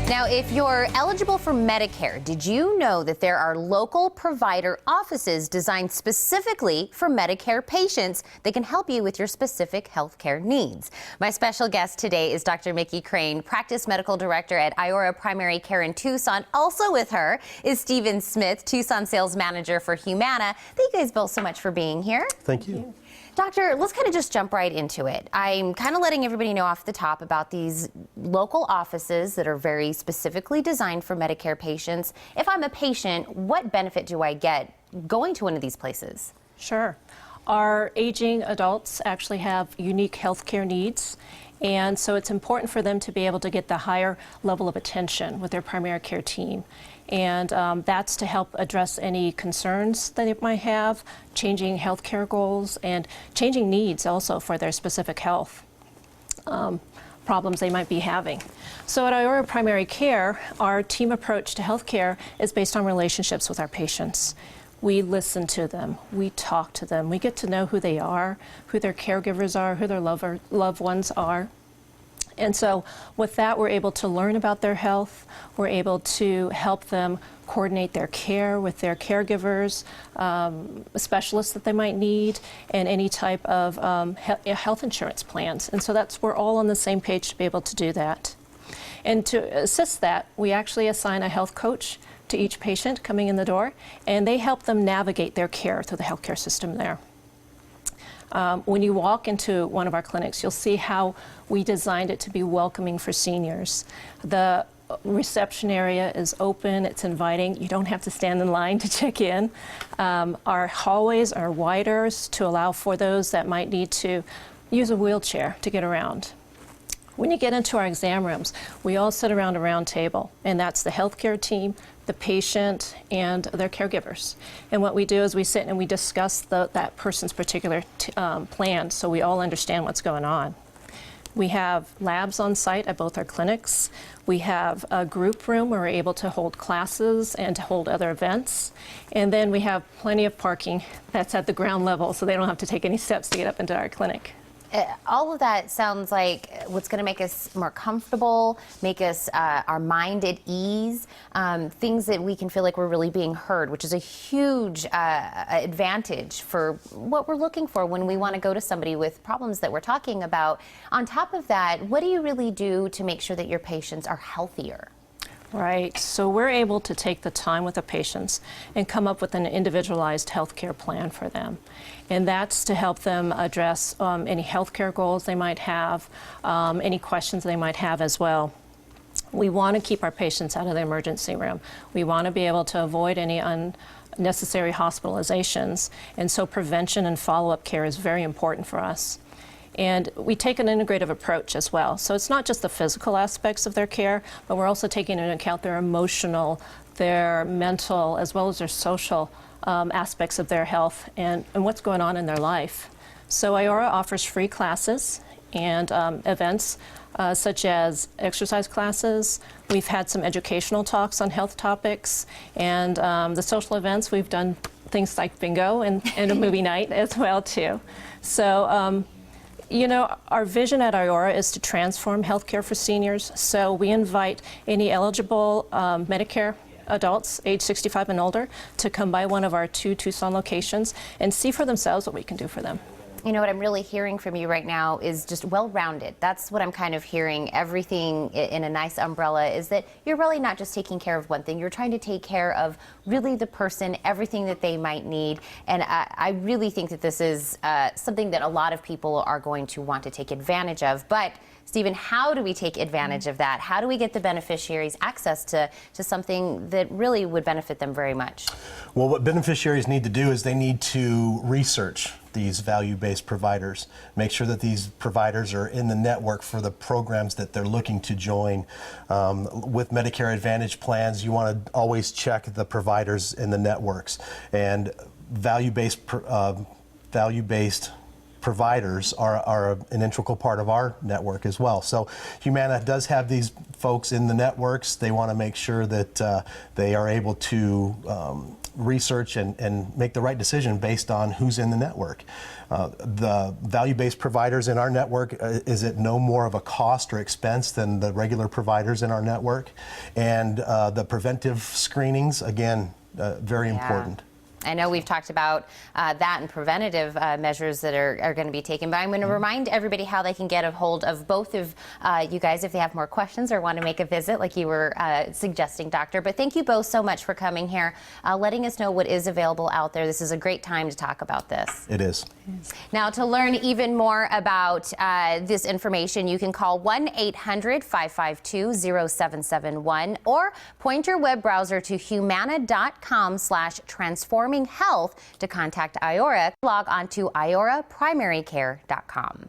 Now, if you're eligible for Medicare, did you know that there are local provider offices designed specifically for Medicare patients that can help you with your specific health care needs? My special guest today is Dr. Mickey Crane, Practice Medical Director at Iora Primary Care in Tucson. Also with her is Stephen Smith, Tucson Sales Manager for Humana. Thank you guys both so much for being here. Thank you. Doctor, let's kind of just jump right into it. I'm kind of letting everybody know off the top about these local offices that are very specifically designed for Medicare patients. If I'm a patient, what benefit do I get going to one of these places? Sure. Our aging adults actually have unique health care needs, and so it's important for them to be able to get the higher level of attention with their primary care team. And that's to help address any concerns that they might have, changing health care goals, and changing needs also for their specific health problems they might be having. So at Iora Primary Care, our team approach to health care is based on relationships with our patients. We listen to them, we talk to them, we get to know who they are, who their caregivers are, who their loved ones are. And so with that, we're able to learn about their health. We're able to help them coordinate their care with their caregivers, specialists that they might need, and any type of health insurance plans. And so we're all on the same page to be able to do that. And to assist that, we actually assign a health coach to each patient coming in the door, and they help them navigate their care through the healthcare system there. When you walk into one of our clinics, you'll see how we designed it to be welcoming for seniors. The reception area is open, it's inviting. You don't have to stand in line to check in. Our hallways are wider to allow for those that might need to use a wheelchair to get around. When you get into our exam rooms, we all sit around a round table, and that's the healthcare team, the patient, and their caregivers. And what we do is we sit and we discuss that person's particular plan, so we all understand what's going on. We have labs on site at both our clinics. We have a group room where we're able to hold classes and to hold other events. And then we have plenty of parking that's at the ground level, so they don't have to take any steps to get up into our clinic. All of that sounds like what's going to make us more comfortable, make us our mind at ease, things that we can feel like we're really being heard, which is a huge advantage for what we're looking for when we want to go to somebody with problems that we're talking about. On top of that, what do you really do to make sure that your patients are healthier? Right, so we're able to take the time with the patients and come up with an individualized healthcare plan for them. And that's to help them address any healthcare goals they might have, any questions they might have as well. We want to keep our patients out of the emergency room. We want to be able to avoid any unnecessary hospitalizations, and so prevention and follow-up care is very important for us. And we take an integrative approach as well. So it's not just the physical aspects of their care, but we're also taking into account their emotional, their mental, as well as their social aspects of their health and what's going on in their life. So Iora offers free classes and events such as exercise classes. We've had some educational talks on health topics, and the social events, we've done things like bingo and a movie night as well too. So you know, our vision at Iora is to transform healthcare for seniors, so we invite any eligible Medicare adults age 65 and older to come by one of our 2 Tucson locations and see for themselves what we can do for them. You know, what I'm really hearing from you right now is just well-rounded. That's what I'm kind of hearing. Everything in a nice umbrella is that you're really not just taking care of one thing. You're trying to take care of really the person, everything that they might need. And I really think that this is something that a lot of people are going to want to take advantage of. But Stephen, how do we take advantage of that? How do we get the beneficiaries access to something that really would benefit them very much? Well, what beneficiaries need to do is they need to research these value-based providers, make sure that these providers are in the network for the programs that they're looking to join. With Medicare Advantage plans, you want to always check the providers in the networks, and value-based providers are an integral part of our network as well. So Humana does have these folks in the networks. They want to make sure that they are able to research and make the right decision based on who's in the network. The value-based providers in our network is at no more of a cost or expense than the regular providers in our network. And the preventive screenings, again, very important. I know we've talked about that and preventative measures that are going to be taken, but I'm going to remind everybody how they can get a hold of both of you guys if they have more questions or want to make a visit like you were suggesting, Doctor. But thank you both so much for coming here, letting us know what is available out there. This is a great time to talk about this. It is. Now, to learn even more about this information, you can call 1-800-552-0771 or point your web browser to humana.com/transforming health to contact Iora. Log on to ioraprimarycare.com.